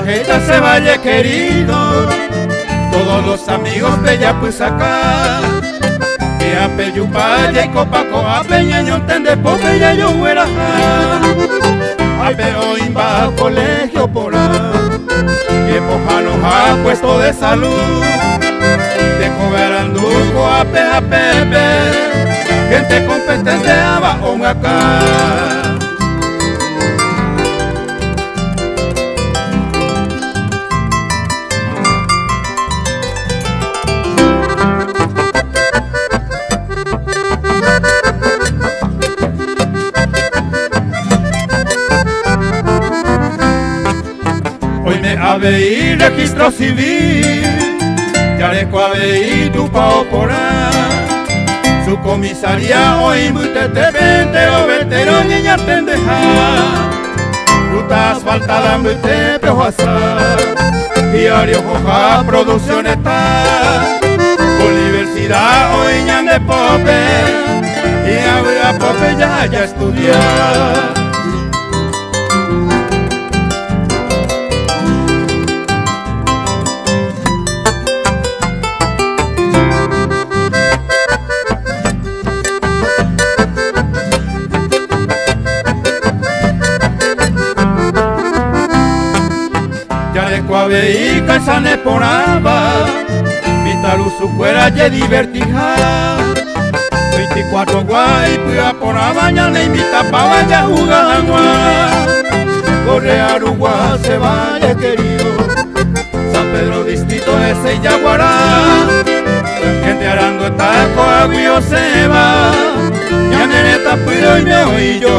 Jeta se vaya querido, todos los amigos bella pues acá. Que ape yupaya y copaco ape ñeño tende pope ya yo huera. Ape hoy va a colegio por ahí, que pojano ha puesto de salud. Te coberanduco ape apepe, gente competente abajo acá. Hoy me habéis registro civil, Yareco habéis tu pao por ahí. Su comisaría hoy muy tetepente o vetero niña tendeja. Ruta asfaltada muy tepejo asar, diario hoja producción está. Universidad hoy ñan de pope, y a pope ya estudiar. Yareco aveí calzane poraba, Vitalu su cuera ye divertija. 24 guay puya poraba ya le invita pa vaya jugar agua. Corre Aruguá se vaya querido, San Pedro distrito de Seyaguará. Gente arando está coaguio se va, ya nereta puido y me oí yo.